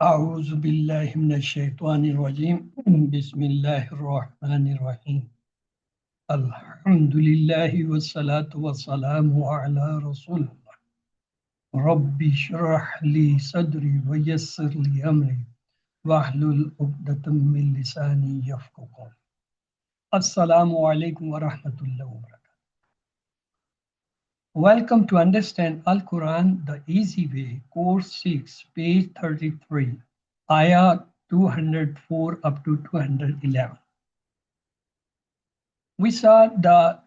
أعوذ بالله من الشيطان الرجيم بسم الله الرحمن الرحيم الحمد لله والصلاة والسلام على رسول الله رب اشرح لي صدري ويسر لي أمري واحلل عقدة من لساني يفقهوا قولي السلام عليكم ورحمة الله وبركاته. Welcome to Understand Al-Quran the Easy Way, Course 6, page 33, Ayah 204 up to 211. We saw the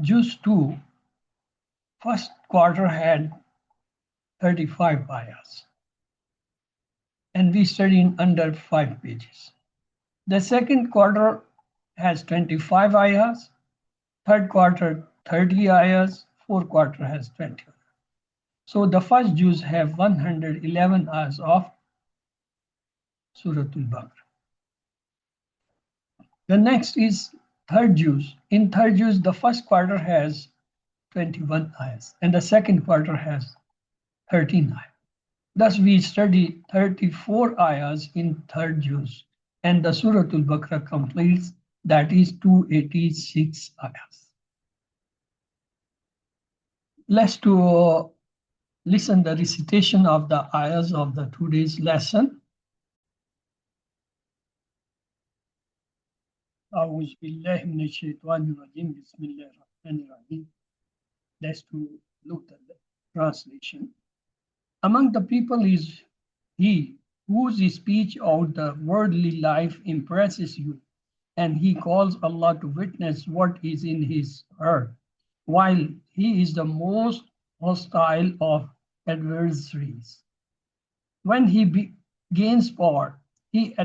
Juz 2 first quarter had 35 ayahs, and we studied in under 5 pages. The second quarter has 25 ayahs, third quarter 30 ayahs, fourth quarter has 20. So the first Juz have 111 ayahs of Surah Al-Baqarah. The next is third Juz. In third Juz, the first quarter has 21 ayahs, and the second quarter has 13 ayahs. Thus, we study 34 ayahs in third Juz, and the Surah Al-Baqarah completes, that is 286 ayahs. Let's listen the recitation of the ayahs of the today's lesson. أعوذ بالله من الشيطان الرجيم بسم الله الرحمن الرحيم. Let's look at the translation. Among the people is he whose speech out the worldly life impresses you, and he calls Allah to witness what is in his heart, while he is the most hostile of adversaries. When he gains power, he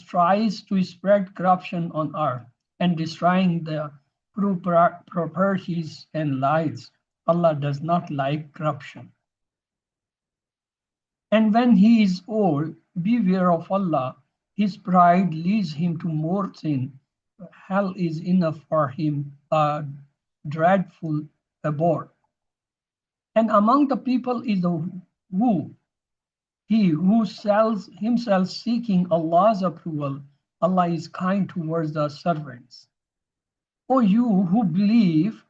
tries to spread corruption on earth and destroying the properties and lives. Allah does not like corruption. And when he is old, beware of Allah. His pride leads him to more sin. Hell is enough for him, a dreadful abode. And among the people is he who sells himself seeking Allah's approval. Allah is kind towards the servants. O you who believe,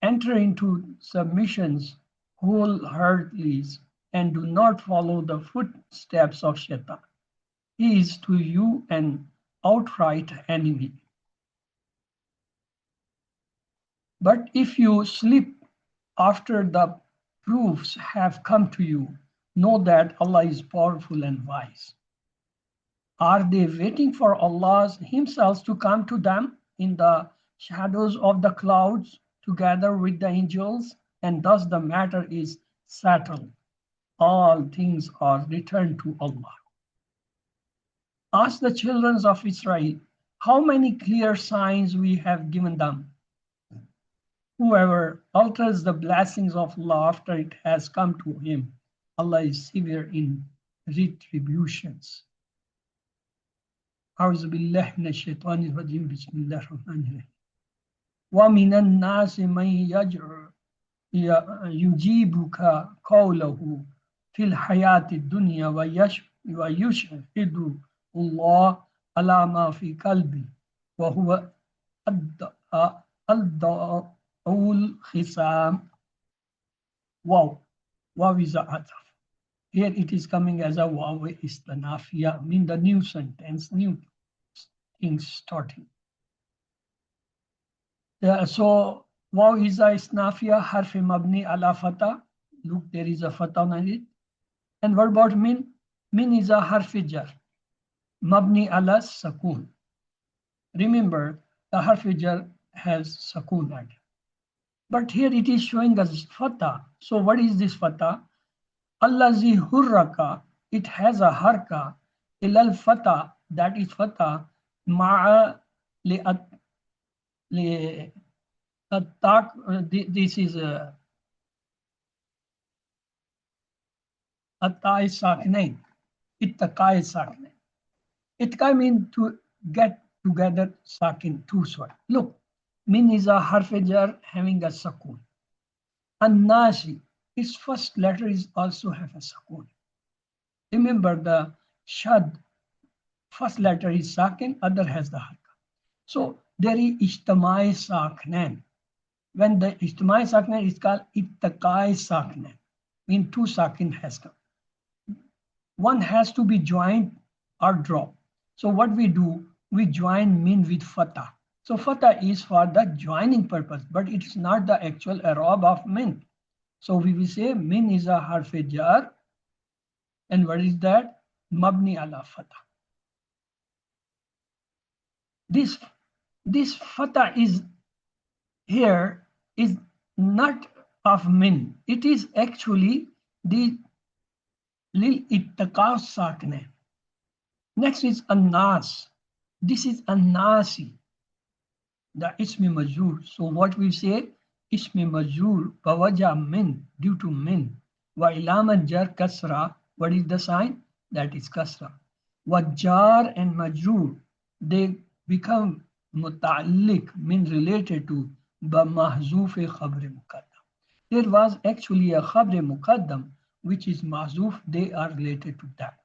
enter into submissions wholeheartedly and do not follow the footsteps of Shaitan. He is to you an outright enemy. But if you slip after the proofs have come to you, know that Allah is powerful and wise. Are they waiting for Allah himself to come to them in the shadows of the clouds together with the angels? And thus the matter is settled. All things are returned to Allah. Ask the children of Israel, how many clear signs we have given them. Whoever alters the blessings of Allah after it has come to him, Allah is severe in retributions. أعوذ بالله من الشيطان الرجيم بسم الله الرحمن الرحيم. ومن الناس من يجيبك قوله في الحياة الدنيا ويشهد الله على ما في قلبي وهو الخصام. Wow, wow is a ataf. Here it is coming as a wow is the nafiya, mean the new sentence, new things starting. So wow is a nafiya, harfi mabni ala fata. Look, there is a fata on it. And what about min? Min is a harfi jar, mabni ala sakun. Remember, the harfi jar has sakun added. But here it is showing us fata. So what is this fata? Allazi hurraka, it has a harka, ilal fata, that is fata, ma'a this is atai saknain, ittakai saknain. Ittakai means to get together, sakin, two sort. Look, min is a harfejar having a sakun. An-nasi, its first letter is also have a sakun. Remember the shad, first letter is sakin, other has the harka. So there is ijtimai saknan. When the ijtimai saknan is called ittaqai saknan, mean two sakin has come. One has to be joined or dropped. So what we do, we join min with fatah. So fatah is for the joining purpose, but it's not the actual i'rab of min. So we will say min is a harf jar, and what is that? Mabni ala fatah. This fatah is here is not of min. It is actually the lil ittaqas sakne. Next is anas. This is anasi, the ismi majur. So what we say, ismi majur bawaja min, due to min. Wa ilaman jar kasra. What is the sign? That is kasra. Wa jar and majrur, they become muta'alliq, mean related to b'mahzuf khabr muqaddam. There was actually a khabr muqaddam which is mahzuf, they are related to that.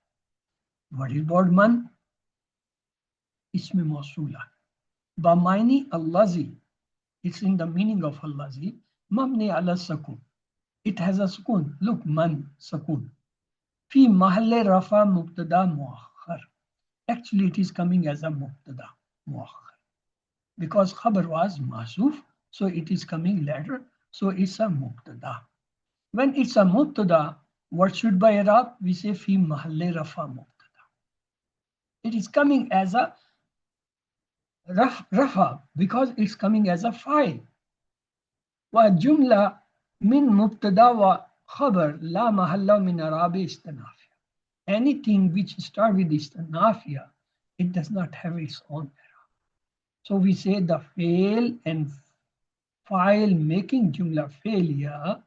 What is about man? Ismi mawsula. Bamaini allazi, it's in the meaning of allazi, mabni ala sakun. It has a sukun. Look, man, sakun. Fi mahalle rafa mubtada muakhar. Actually, it is coming as a mubtada muakhar. Because khabar was mahzuf, so it is coming later, so it's a mubtada. When it's a mubtada, what should be i'rab? We say fi mahalle rafa mubtada. It is coming as a rafa because it's coming as a file. Wa jumla min mubtada wa khabar la mahalla min i'rab istanafia. Anything which starts with istanafia, it does not have its own i'rab. So we say the fail and file making jumla failure,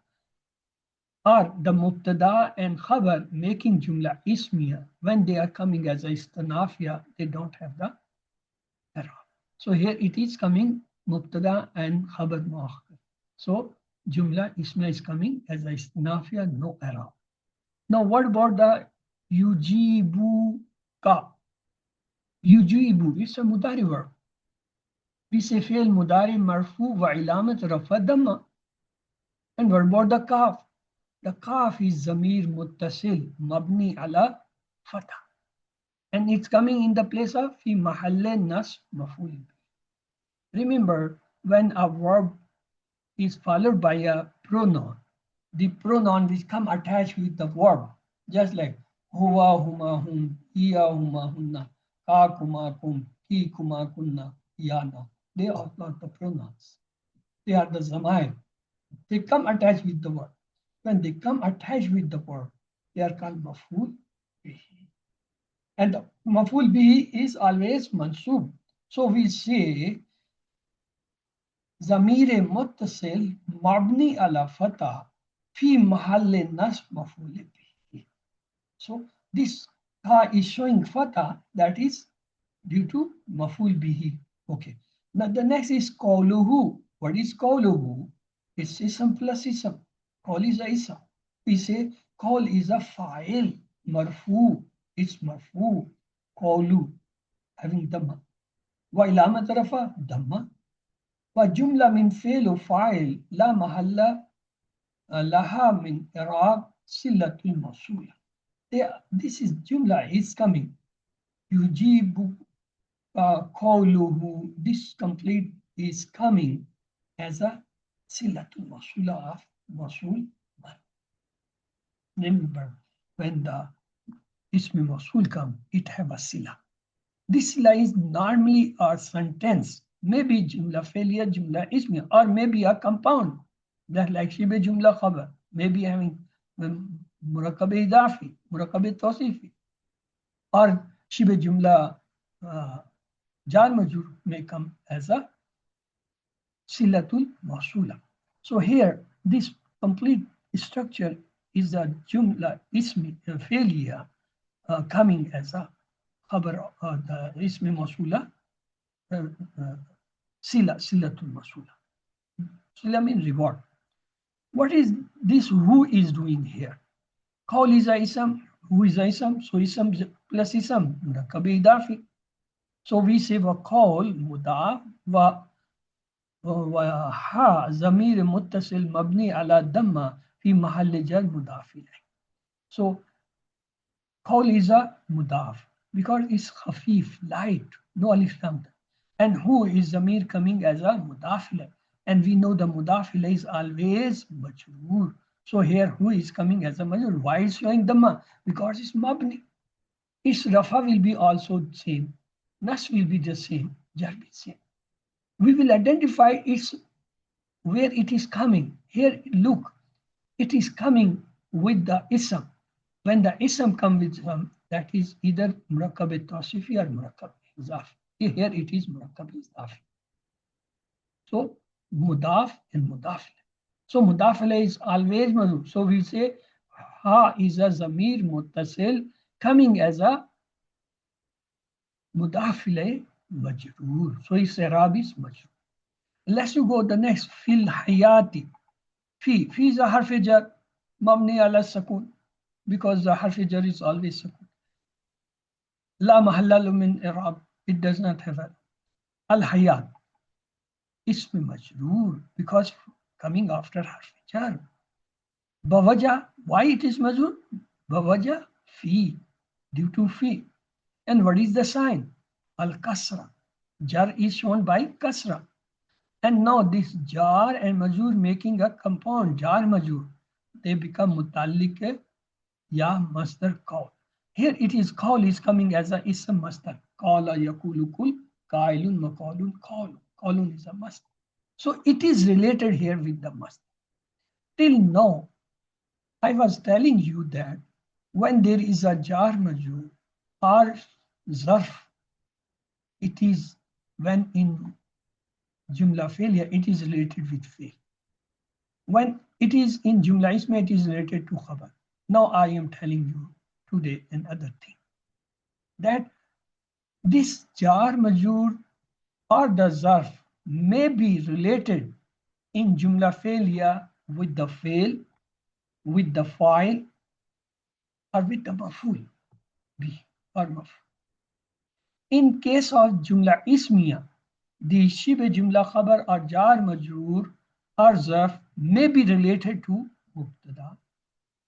or the mubtada and khabar making jumla ismiya, when they are coming as a istanafia, they don't have the i'rab. So here it is coming mubtada and khabar muakhar. So jumla ismiya is coming as a istanafia, no i'rab. Now what about the yujibu ka? Yujibu, it's a mudari verb. We say fi'l mudari marfu wa ilamat rafa damma. And what about the kaf? The kaf is zamir muttasil mabni ala fatha. And it's coming in the place of fi mahalle nas maf'ul. Remember, when a verb is followed by a pronoun, the pronoun will come attached with the verb, just like huwa, huma, hum, iya, huma, hunna, ka, kuma, kum, ki, kuma, kunna, yana. They are not the pronouns. They are the zamair. They come attached with the verb. When they come attached with the verb, they are called maf'ul bihi. And the maf'ul bihi is always mansub. So we say zamir muttasil mabni ala fatah fi mahalle nasb maf'ul bihi. So this ka is showing fatah, that is due to maf'ul bihi. Okay. Now the next is qawluhu. What is qawluhu? It's ism plus ism. Qawl is a ism. We say qawl is a fa'il, marfu. It's marfu. Qawlu, having dhamma. Wa ilamat rafa, dhamma. Wa jumla min fi'l fa'il la mahalla laha min i'rab sillatul mawsula. This is jumla is coming. Yujibu qawluhu. This complete is coming as a sillatul mawsula of mawsul man. Remember, when the ismi mawsul come, it have a sila. This sila is normally a sentence, maybe jumla failure, jumla ismi, or maybe a compound, that like shibe jumla khabar, maybe having murakab idafi, murakab tawsifi, or shibe jumla jar majur may come as a silatul mawsula. So here, this complete structure is a jumla ismi failure coming as a khabar, the ismi mawsula, silatul mawsula. Sila means reward. What is this who is doing here? Qawl is a ism, who is ism? So ism plus ism, murakkab idafi. So we say waqaul mudaf wa ha zamir muttasil mabni ala damma fi mahall jar mudaf ilayh. So qaul is a mudaf because it's khafif, light, no alif lam. And who is zamir coming as a mudaf ilayh. And we know the mudaf ilayh is always majroor. So here who is coming as a majroor? Why is showing damma? Because it's mabni. Its rafa will be also same. Nas will be the same. Jar will be same. We will identify its where it is coming. Here, look, it is coming with the ism. When the ism comes with ism, that is either murakkab tawsifi or murakkab izafi. Here it is murakkab izafi. So mudaf and mudaf. So mudaf is always mazur. So we say ha is a zamir muttasil coming as a mudaf majroor. So its i'rab is majroor. Let's go the next. Fil hayati. Fi is a harf jar mabni ala sakun because the harf jar is always sakun. La mahalla min i'rab. It does not have a al hayat. Ism majroor because coming after harf jar. Bawaja, why it is majroor? Bawaja fi, due to fi. And what is the sign? Al kasra. Jar is shown by kasra. And now this jar and majur making a compound, jar majur, they become mutallik ya masdar qaul. Here it is qaul is coming as a ism masdar. Qala yakulu kul, qailun maqalun qaul. Qaulun is a masdar. So it is related here with the masdar. Till now, I was telling you that when there is a jar majur or zarf, it is when in Jumla failure, it is related with fail. When it is in Jumla isma, it is related to khabar. Now I am telling you today another thing. That this jar majur or the zarf may be related in Jumla failure with the fail, with the file, or with the maful, be or maful. In case of Jumla ismiya, the shibe jumla khabar or jar majroor or zarf may be related to mubtada,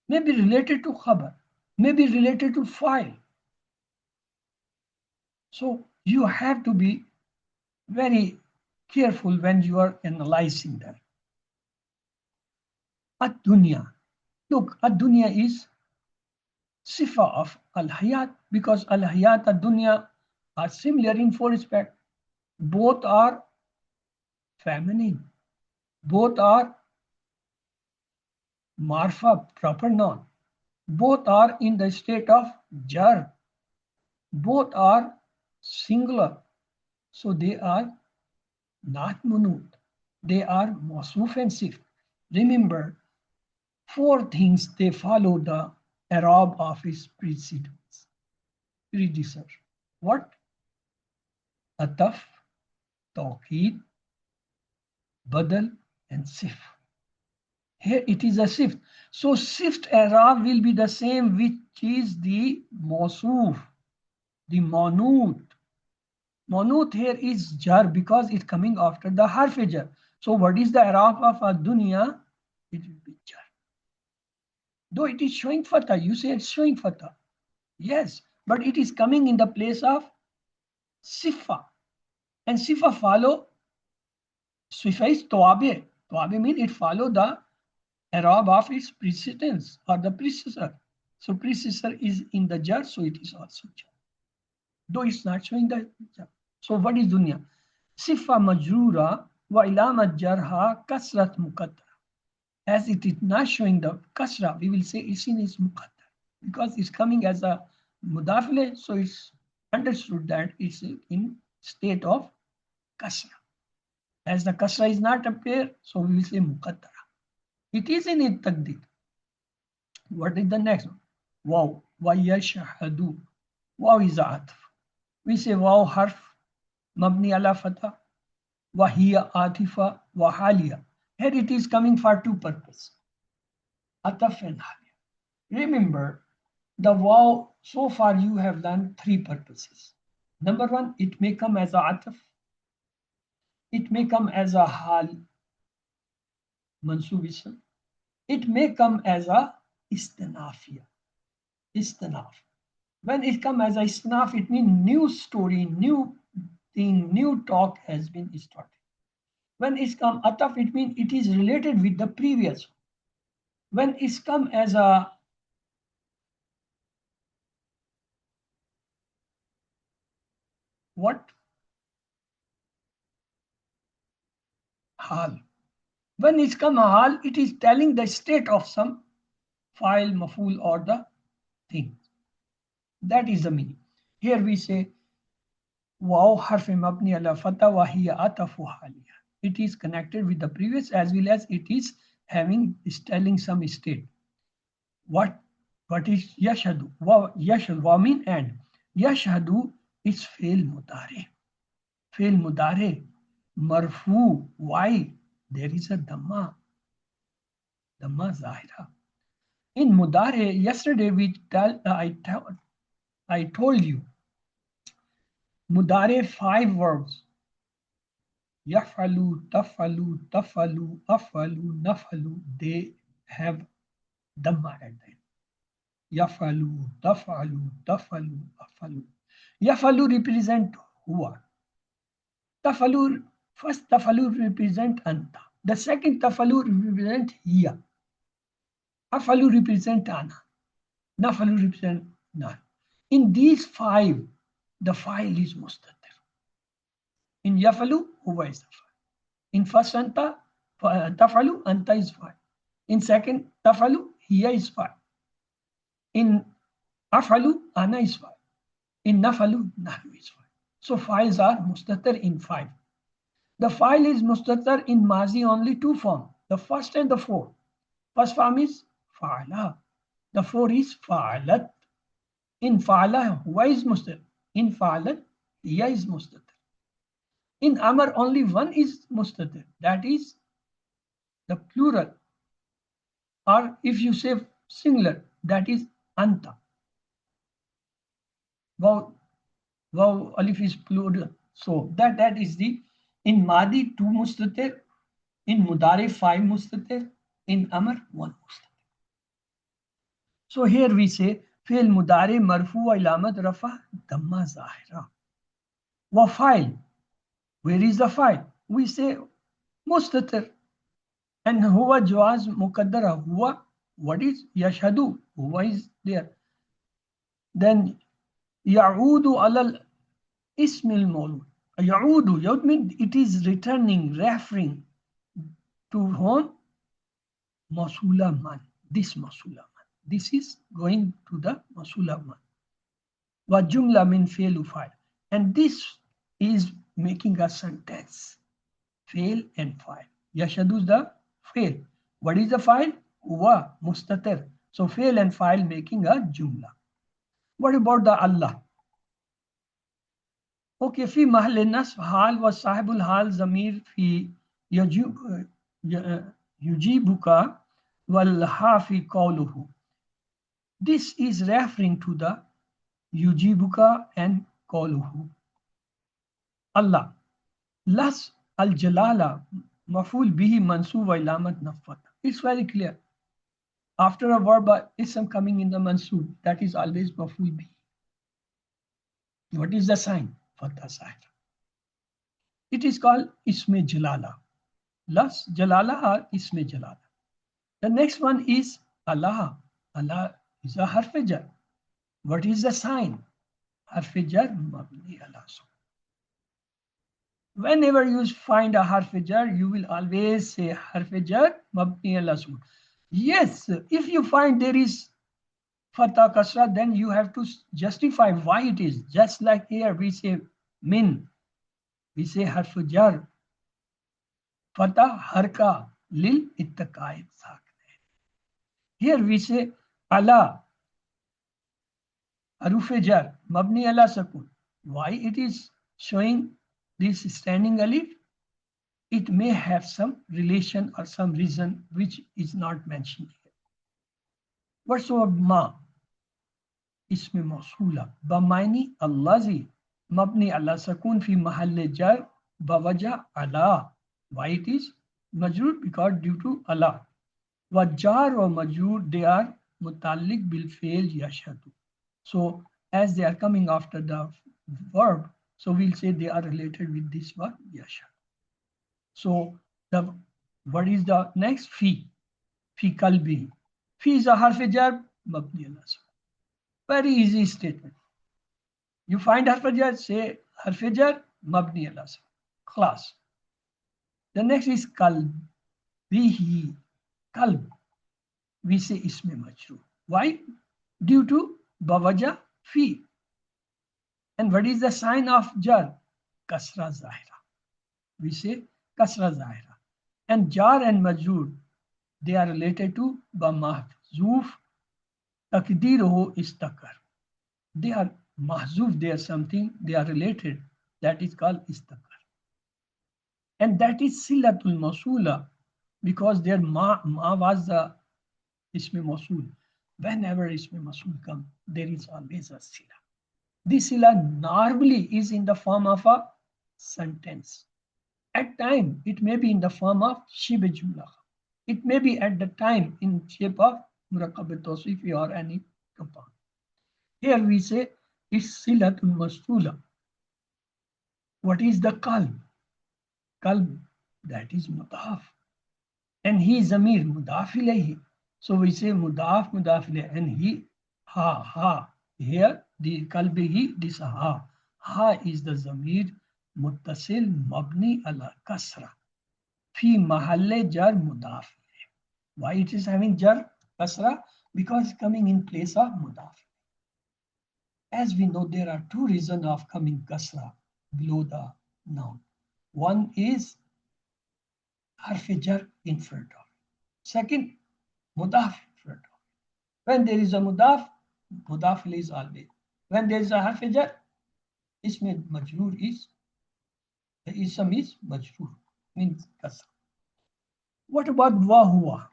may be related to khabar, may be related to file. So you have to be very careful when you are analyzing that. Ad-dunya. Look, ad-dunya is sifa of al-hayat because al-hayat ad-dunya are similar in four respects. Both are feminine. Both are marfa, proper noun. Both are in the state of jar. Both are singular. So they are not munut. They are mawsuf and sif. Remember, four things they follow the i'rab of its predecessor. What? Ataf, tawqid, badal, and sif. Here it is a sift. So sift i'rab will be the same, which is the mawsuf, the manut. Manut here is jar because it's coming after the harf jar. So what is the i'rab of ad-dunya? It will be jar. Though it is showing fatha, you say it's showing fatha. Yes, but it is coming in the place of sifa. And sifa follow, sifa is toabe. Toabe means it follow the i'rab of its precedence or the predecessor. So predecessor is in the jar, so it is also jar. Though it's not showing the jar. So what is dunya? Sifa majrura wa ilamat jarha kasrat muqaddara. As it is not showing the kasra, we will say it's in its muqaddar because it's coming as a mudafile, so it's understood that it's in state of kasra. As the kasra is not a pair, so we will say muqaddara. It is in it taqdeer. What is the next one? Wow, wa yashhadu. Wow is a atf. We say wow harf mabni ala fatha, wa hiya atifa, wa haliya. Here it is coming for two purposes. Ataf and haliya. Remember, The waw, so far you have learned three purposes. Number one, it may come as a ataf, it may come as a hal, mansub ism, it may come as a istinafia, istinaf. When it comes as a istinaf, it means new story, new thing, new talk has been started. When it's come ataf, it means it is related with the previous. When it's come as a what? Hal. When it's come a hal, it is telling the state of some file, maful, or the thing. That is the meaning. Here we say, wow harf mabni ala fatha wa hiya atafu haliya. It is connected with the previous as well as it is telling some state. What is yashhadu? Yashhadu wa mean and yashhadu is fail mudare. Fail mudare marfu. Why? There is a dhamma zahira. In mudare, yesterday I told you mudare 5 verbs. Yafalu, tafalu, tafalu, afalu, nafalu. They have dhamma at the end. Yafalu, tafalu, tafalu, afalu. Yafalu represent huwa. Tafalu, first tafalu represent anta. The second tafalu represent hiya. Afalu represent ana. Nafalu represent na. In these 5, the file is mustatir. In yafalu, huwa is the file. In first anta, tafalu, anta is file. In second tafalu, hiya is file. In afalu, ana is file. In nafalu, nahnu is file. So files are mustatir in 5. The file is mustatir in mazi only 2 forms, the first and the fourth. First form is fa'ala. The 4 is fa'alat. In fa'ala, huwa is mustatir. In fa'alat, hiya is mustatir. In amar, only one is mustatir. That is the plural. Or if you say singular, that is anta. Wow, alif is plural. So that is the, in madi 2 mustatir, in mudari 5 mustatir, in amar 1 mustatir. So here we say fi'l mudari marfu wa ilamat rafa dhamma zahira. Wa file. Where is the file? We say mustatir. And huwa jawaz muqaddara. Huwa, what is yashhadu? Huwa is there. Then ya'udu alal ismil mawlud. Ya'udu, ya'ud means it is returning, referring to whom? Masula man. This masula man. This is going to the masula man. Wa jumla min fi'lu fa'il. And this is making a sentence. Fail and file. Yashhadu is the fail. What is the file? Huwa mustatir. So fail and file making a jumla. What about the Allah? Okay, fi mahal nasb hal was sahibul hal zamir fi yujibuka wal hafi qawluhu. This is referring to the yujibuka and qawluhu. Allah. Las al jalala maful bihi mansub wa ilamat nafat. It's very clear. After a verb ism coming in the mansub, that is always maful bihi. What is the sign? Fatha sign. It is called isme jalala. Las jalala or isme jalala. The next one is Allah. Allah is a harf jar. What is the sign? Harf jar mabni ala sukun. Whenever you find a harf jar, you will always say harf jar mabni ala sukun. Yes, if you find there is fatha kasra, then you have to justify why it is. Just like here we say min, we say harf jar, fatha harka lil ittaqa'i sakne. Here we say ala, haruf jar mabni ala sukun. Why it is showing this standing alif? It may have some relation or some reason which is not mentioned here. What's of ma? इसमें मौसूला बमानी अल्लाजी मबनी अला सकून फी महल जर बवजह अला why it is majrur because due to अला व जार व मजरूर they are मुताल्लिक बिल फेल यशहदु so as they are coming after the verb so we'll say they are related with this verb yashhad. So the what is the next fi kalbi fi is a harf jar mabni ala sukun. Very easy statement. You find harf jar, say harf jar mabni ala sukun. Class. The next is kalb. Bihi kalb. We say isme majroor. Why? Due to bawaja fi. And what is the sign of jar? Kasra zahira. We say kasra zahira. And jar and majroor, they are related to bamahzuf takdiruhu istakar. They are mahzuf, they are something, they are related. That is called istakar. And that is silatul masula because their ma was the isme masul. Whenever isme masul comes, there is always a sila. This sila normally is in the form of a sentence. At time, it may be in the form of shibh jumla. It may be at the time in shape of murakkab tawsifi or any compound. Here we say it's silatul masula. What is the qalb? Qalb, that is mudaf. And he is zamir mudaf ilayhi. So we say mudaf ilayhi. And he, ha. Here, the kalbihi, this ha. Ha is the zamir muttasil mabni ala kasra. Fi mahalle jar mudaf. Why it is having jar kasra? Because it's coming in place of mudaf. As we know, there are two reasons of coming kasra below the noun. One is harf jar in front of. Second, mudaf in front of. When there is a mudaf is always. When there is a harf jar, isme majroor is, the ism is majroor, means kasra. What about wa huwa?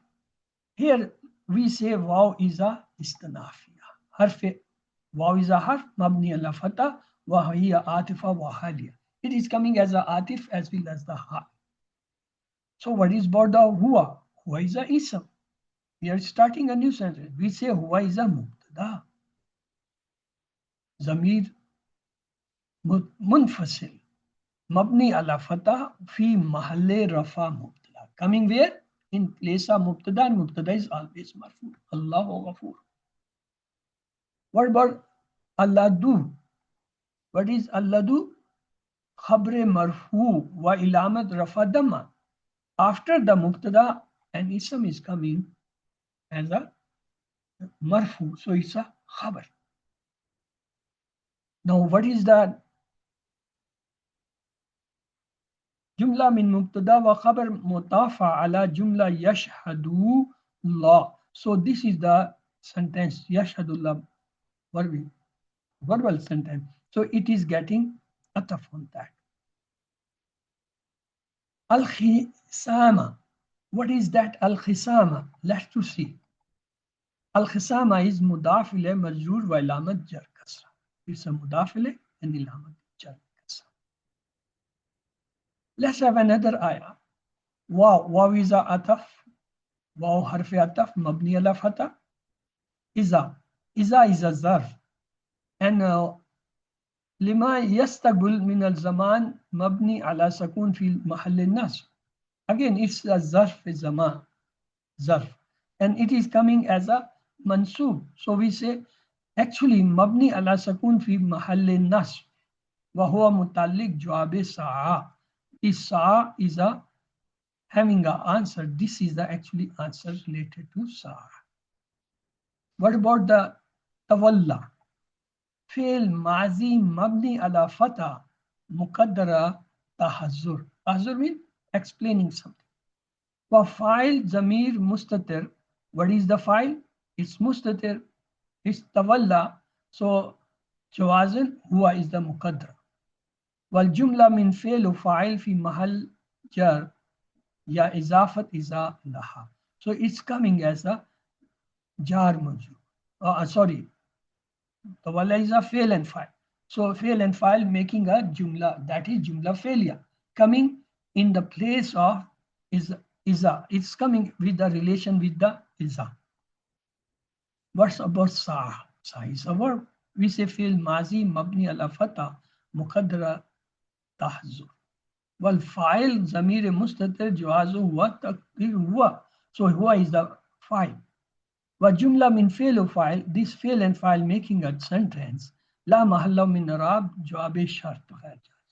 Here we say waw is a istinafiya. Harf waw is a harf mabni ala fatha wa hiya atifa wa haliya. It is coming as a atif as well as the ha. So what is about the huwa? Huwa is a ism. We are starting a new sentence. We say huwa is a mubtada. Zamir munfasil mabni ala fatha fi mahalle rafa mubtada. Coming where? In place of mubtada, and mubtada is always marfu. Allahu Ghafur. What about alladu? What is alladu? Khabre marfu wa ilamat rafa damma. After the mubtada, an ism is coming as a marfu, so it's a khabar. Now, what is that? Jumla min mubtada wa khabar mutafa ala jumla yashhadu Allah. So this is the sentence yashhadullah verbal sentence. So it is getting ataf on that. Al khisama. What is that al khisama? Let's to see. Al khisama is mudaf ilay majroor wa ilamat jar kasra. It's a mudaf ilay and ilamat jar kasra. Let's have another ayah. Waw is a ataf. Waw harfi ataf mabni ala fatha. Iza is a zarf. And lima yastaqbul min al zaman mabni ala sakun fi mahall nas. Again, it's a zarf zaman, zarf. And it is coming as a mansub. So we say actually mabni ala sakun fi mahall nas. Wa huwa mutalliq jawab sa'a. Is sa'a is a having an answer. This is the actually answer related to sa'a. What about the tawalla? Fail mazi mabni ala fata muqaddara tahazzur. Tahazzur means explaining something. For file zamir mustatir. What is the file? It's mustatir. It's tawalla. So jawazan huwa is the muqaddara. Wal jumla min fail fa'il fi mahal jar ya izafat iza laha. So it's coming as a jar majrur. Sorry. Tawalla is a fail and file. So fail and file making a jumla, that is jumla failure, coming in the place of is it's coming with the relation with the iza. What's about sa? Sa is a verb. We say fail mazi mabni ala fata muqaddara tahzur. Well, file zamir mustatir jawazu huwa takdir huwa. So huwa is the file. وجملة من فعل وفاعل, this fail and file making a sentence لا محل من إعراب جواب شرط غير جازم.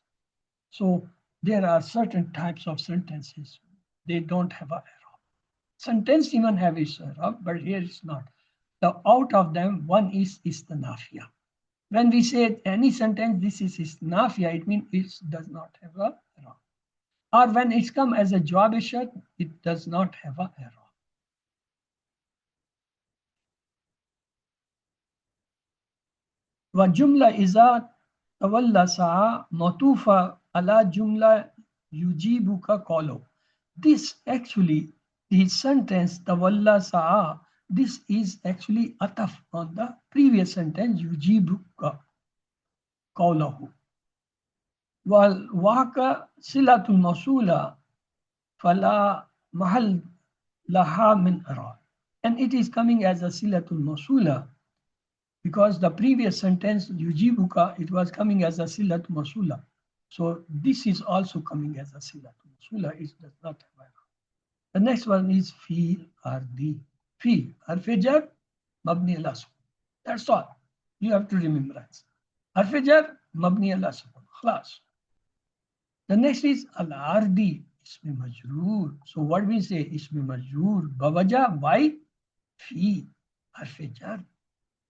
So there are certain types of sentences, they don't have a i'rab. Sentence even have its i'rab, but here it's not. The out of them one is istinafiya. When we say any sentence this is istinafiya, it means it does not have a i'rab. Or when it's come as a jawab shart, it does not have a i'rab. وجملة إذا تولى سعى معطوفة على جملة يجيبك قوله. This actually, the sentence تولى سعى, this is actually ataf on the previous sentence يجيبك قوله. والواقع صلة الموصولة فلا محل لها من إعراب. And it is coming as a silatul mawsula, because the previous sentence yujibuka, it was coming as a silat masula. So this is also coming as a silat masula. It does not have a. The next one is fi ardi. Fi arfejar mabni ala sukun. That's all you have to remember. Arfejar mabni ala sukun. Khalas. The next is al ardi ismi majroor. So what we say ismi majroor bawaja by fi arfejar.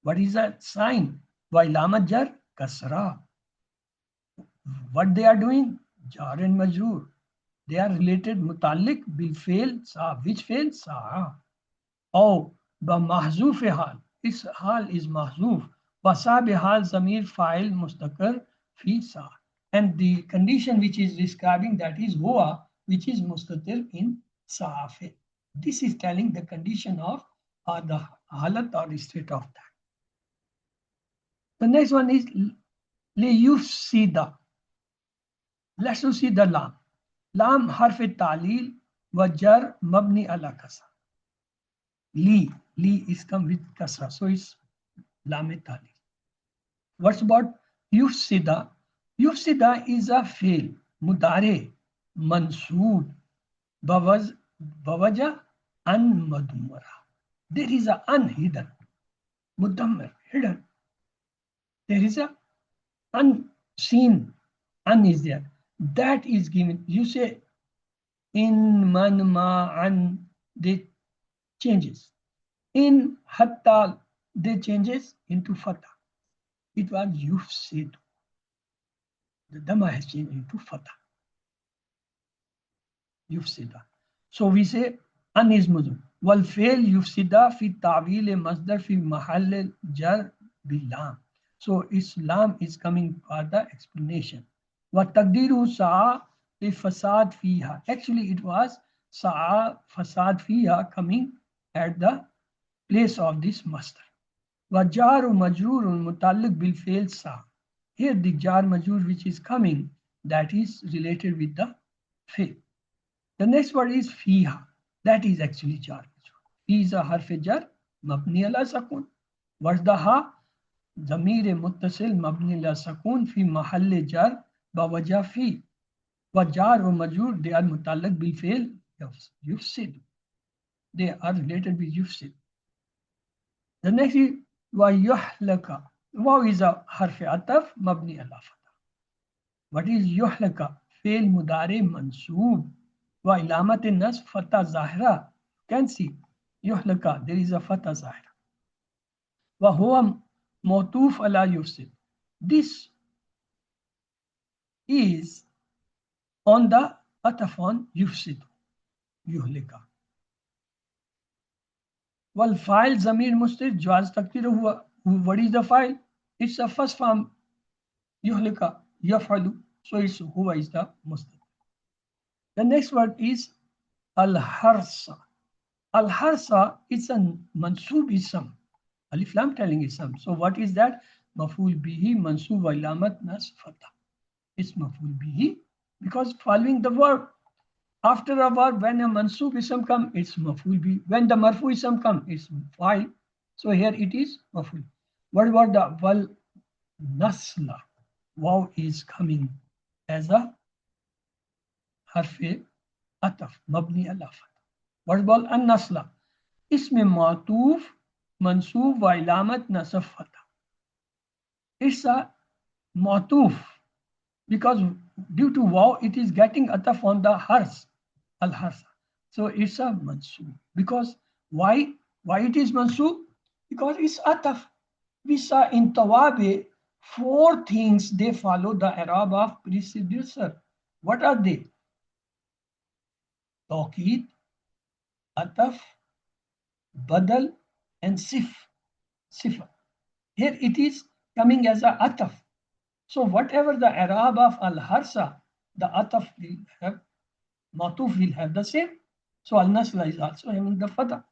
What is that sign? Wailamat jar kasra. What they are doing? Jar and majroor. They are related mutallik bil fail sa. Which fail? Sa. Oh, ba mahzuf hal. Its hal is mahzuf. Wasa bihal zamir file mustaqar fi sa. And the condition which is describing that is huwa, which is mustatir in sa. This is telling the condition of the halat or the state of that. The next one is liyufsida. Let's see the lam. Lam harf ta'lil wa jar mabni ala kasra. Li is come with kasra, so it's lam ta'lil. What's about yufsida? Yufsida is a fail mudare mansoob bawaja an madmara. There is a unhidden mudammar, hidden. There is a unseen, un is there. That is given. You say in man ma an, they changes. In hatta, they changes into fatah. It was yufsid. The dhamma has changed into fatah. Yufsida. So we say an is mudum. Wal fail yufsida fi ta'wil masdar fi mahall jar bilam. So Islam is coming for the explanation. What taqdiru sa'a li fasad fiha. Actually, it was sa'a fasad fiha coming at the place of this masdar. Wa jaru majrurun mutalliq bil fail sa. Here the jar majrur which is coming, that is related with the fail. The next word is fiha. That is actually jar majrur. Fi is a harf jar mabni ala sakun. What's the ha? ضمیر متصل مبنی لا سکون فی محل جر بوجہ فی وجار و مجرور they are متعلق بالفعل يفسد. They are related with يفسد. The next is ويحلك. Wow is a حرف عطف مبني على فتح. What is يحلك? فعل مضارع منصوب وعلامة النصب فتح ظاهرة. Can see يحلك, there is a فتح ظاهرة. وهو Motuf ala yufsid. This is on the atafon yufsid. Yuhlika. Wal file zamir mustir jawaz takdir huwa. What is the file? It's a first form yuhlika yafalu. So it's huwa is the mustir. The next word is al harsa. Al harsa is a mansub ism. Alif lam telling ism. So what is that? Maful bihi mansub wa ilamat nas fatha. It's maful bihi because following the verb. After a verb, when a mansub ism come, it's maful bihi. When the marfu ism come, it's fa'il. So here it is maful. What about the wal nasla? Wow is coming as a harf ataf mabni ala fatha. What about an nasla? इसमें मातूफ मंसूब व इलामत नसब फता. It's a matuf because due to wow it is getting ataf on the hars al harsa. So it's a mansub because why it is mansub? Because it's ataf. We saw in tawabe 4 things they follow the Arab of predecessor. What are they? Tawqid, ataf, badal, and sifa. Here it is coming as a ataf. So whatever the Arab of al-harsa, the ataf will have, matuf will have the same. So al-nasla is also having the fatha.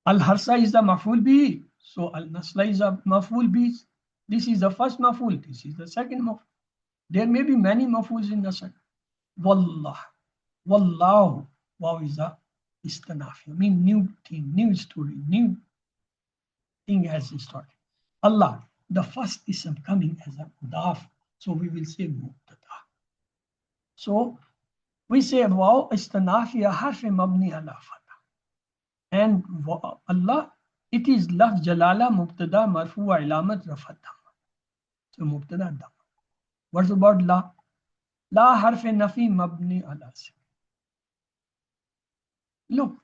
Al-harsa is the maf'ul bihi. So al-nasla is a maf'ul bihi. This is the first maf'ul. This is the second maf'ul. There may be many maf'uls in the second. Wallah. Wallahu. Wow is a istanafi. I mean new thing, new story, new thing has started. Allah, the first ism coming as a mudaf. So we will say mubtada. So we say wow istanafiya harf mabni ala fatha. And Allah, it is lafz jalala mubtada marfu wa ilamat rafat dhamma. So mubtada dhamma. What's about la? La harf nafi mabni ala sin. Look,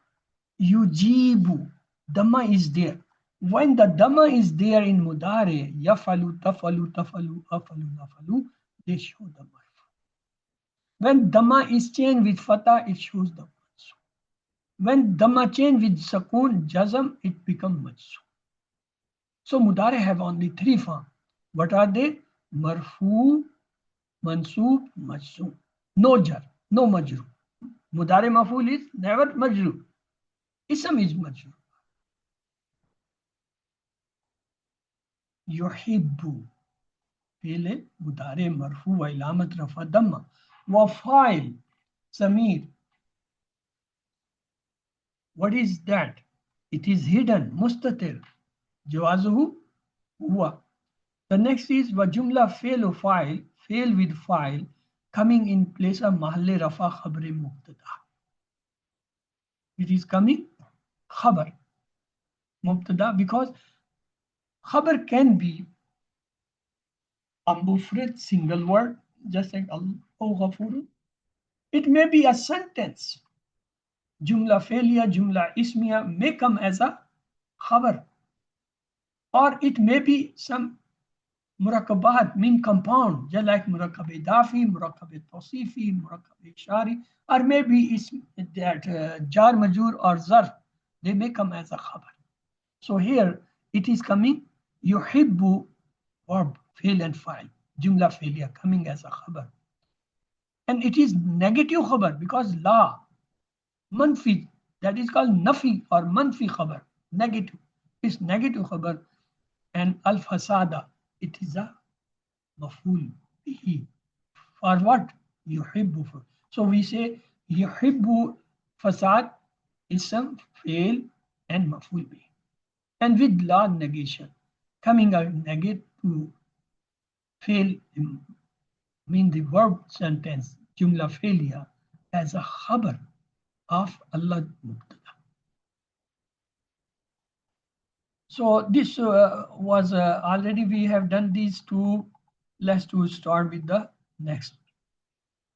yujibu, dhamma is there. When the dhamma is there in mudare, yafalu, tafalu, tafalu, afalu, nafalu, they show the marfu. When dhamma is changed with fatha, it shows the mansub. When dhamma changed with sakun, jazam, it becomes mansub. So mudare have only 3 forms. What are they? Marfu, mansub, majzum. No jar, no majru. Mudare maful is never majru. Ism is majru. Yuhibbu. Pele mudare marfu wa ilamat rafa damma. Wa fa'il samir. What is that? It is hidden. Mustatir. Jawazuhu huwa. The next is wa jumla fail fa'il. Fail with fa'il. Coming in place of mahalle rafa khabre mubtada. It is coming khabar mubtada because khabar can be a mufrad single word just like Allahu Ghafur. It may be a sentence. Jumla failure, jumla ismiya may come as a khabar, or it may be some murakabat, mean compound, just like murakab idafi, murakab tawsifi, murakab ishari, or maybe it's that jar majur or zarf, they may come as a khabar. So here it is coming yuhibbu verb fail and fa'il, jumla failure coming as a khabar, and it is negative khabar because la manfi, that is called nafi or manfi khabar, negative, is negative khabar, and al fasada, it is a maf'ul bihi. For what? Yuhibbu. So we say yuhibbu fasad, ism, fail, and maf'ul bihi. And with la negation, coming out negate to fail, mean the verb sentence, jumla failure, as a khabar of Allah mubtada. So this was already we have done these 2. Let's to start with the next.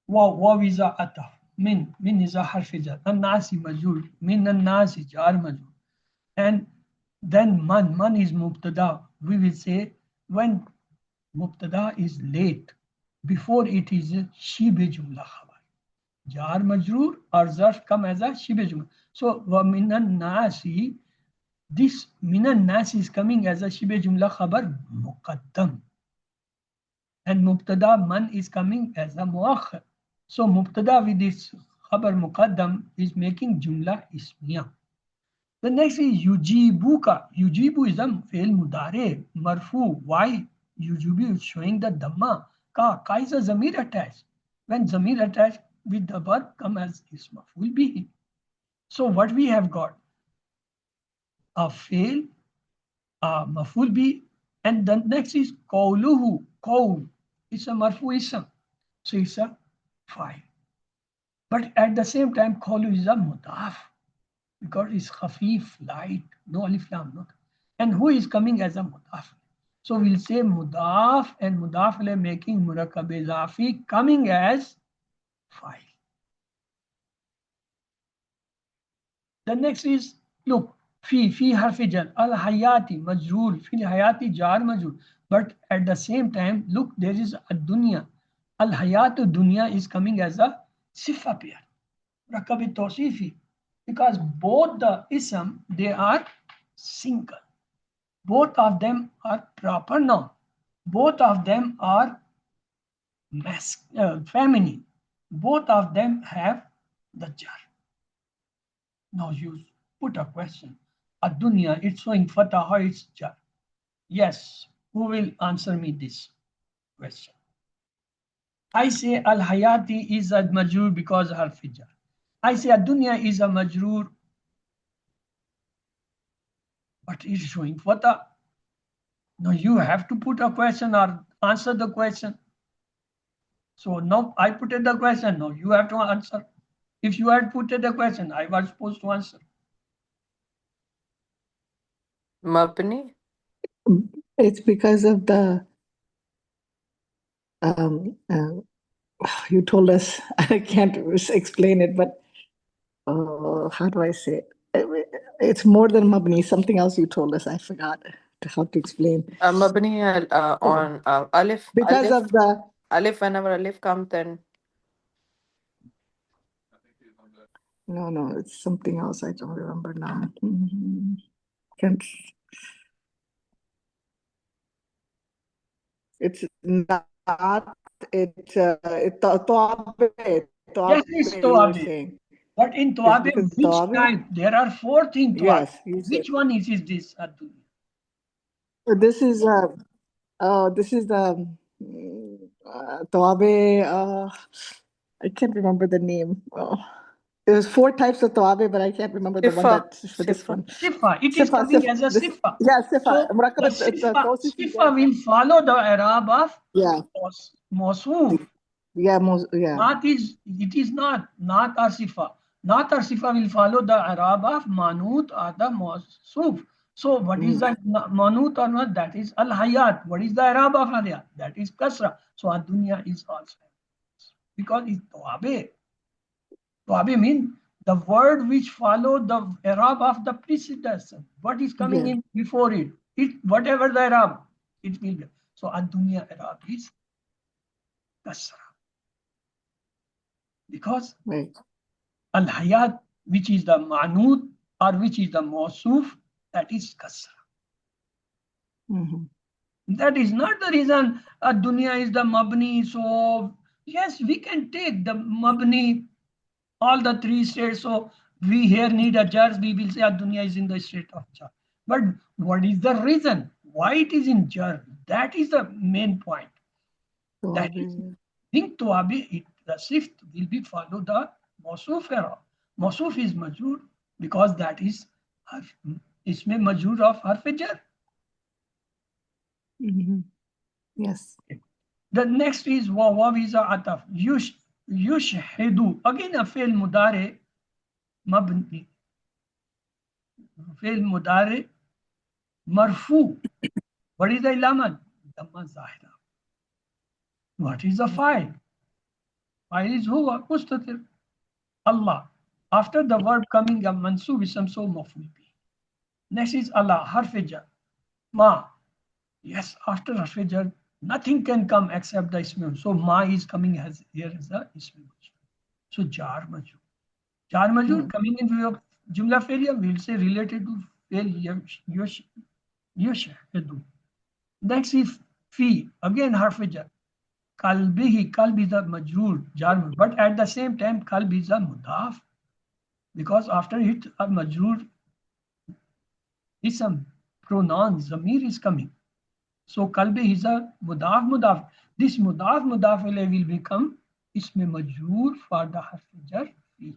Waw is a ataf. Min is a harf jar. An-nasi majrur. Min an-nasi jar majrur. And then man is mubtada. We will say when mubtada is late, before it is shibe jumla khabar. Jar majrur or zarf come as a shibe jumla. So wa min an-nasi, this minan nas is coming as a shibe jumla khabar muqaddam, and mubtada man is coming as a muakhar. So mubtada with this khabar muqaddam is making jumla ismiya. The next is yujibuka. Yujibu is a fail mudare, marfu. Why? Yujibu is showing the dhamma. Ka is a zamir attached. When zamir attached with the verb come as isma will be. So what we have got? A fail, a maful bi, and the next is qawluhu. Qawl. It's a marfu ism. So it's a file. But at the same time, qawlu is a mudaf because it's khafif, light, no alif lam, not. And who is coming as a mudaf? So we'll say mudaf and mudaf making murakkab izafi coming as file. The next is, look, fi harfi jar, al hayati majrur, fi hayati jar majrur. But at the same time, look, there is a dunya. Al hayatu dunya is coming as a sifa pair. Murakkab tawsifi. Because both the ism, they are single. Both of them are proper noun. Both of them are feminine. Both of them have the jar. Now you put a question. Ad-dunya, it's showing fatah, it's jar. Yes, who will answer me this question? I say al-hayati is a majrur because harf jar. I say ad-dunya is a majrur, but it's showing fatah. Now you have to put a question or answer the question. So now I put it the question. Now you have to answer. If you had put it the question, I was supposed to answer. Mabni? It's because of the you told us. I can't explain it, but how do I say it? It's more than mabni. Something else you told us. I forgot how to explain. Mabni on alif. Because alif, of the alif, whenever alif comes, then no, it's something else. I don't remember now. Can't. It's not. It's Toabe. Yes, it's You were Toabe. saying. But in It's Toabe, because which Toabe? type? There are 4 things Toabe. Yes, you Which said. one is this? This is this is the Toabe. I can't remember the name. Oh. There's 4 types of Toabe, but I can't remember the one sifa. that's for this Sifa. one. Sifa. It is coming as a This, sifa. yeah, sifa. So the sifa will follow the Arab of Yeah. Mawsuf. Yeah, yeah. Not is, it is not or sifa. Not or sifa will follow the Arab of Manut or the Mawsuf. So what is the Manut or not? That is Al Hayat. What is the Arab of Al Hayat? That is Kasra. So Ad-Dunya is also. Because it's Toabe. Toabe means the word which follow the Arab of the precedence. What is coming in before it? Whatever the Arab, it will be. So Ad-Dunya Arab is Kasra. Because Al-Hayat, which is the Manut or which is the Mawsuf, that is Kasra. That is not the reason Ad-Dunya is the Mabni. So yes, we can take the Mabni, all the 3 states. So we here need a jar. We will say Ad-Dunya is in the state of jar. But what is the reason? Why it is in jar? That is the main point. That is, think Toabe, the shift will be follow the Mawsuf era. Mawsuf is majur because that is isme majur of harf jar. Yes. The next is waw is a ataf. Yushhidu. Again a fail mudare mabni. Fail mudare marfu. What is the ilaman? Dhamma zahira. What is the file? File is huwa mustatir. Allah. After the verb coming a mansub ism, so maful bi. Next is Allah, harf jar. Ma. Yes, after harf jar, nothing can come except the ism. So ma is coming as here is the ism. So jar majur. Jar majur coming in view of jumla failure, we'll say related to fail yushhidu. Next is fi. Again harf jar. Kalbihi, kalb is a majrur, jar, but at the same time, kalb is a mudaf because after it, a majrur ism, pronoun, zamir is coming. So kalbi is a mudaf mudaf. This mudaf mudaf ilayh will become isme majroor for the harf jar fi.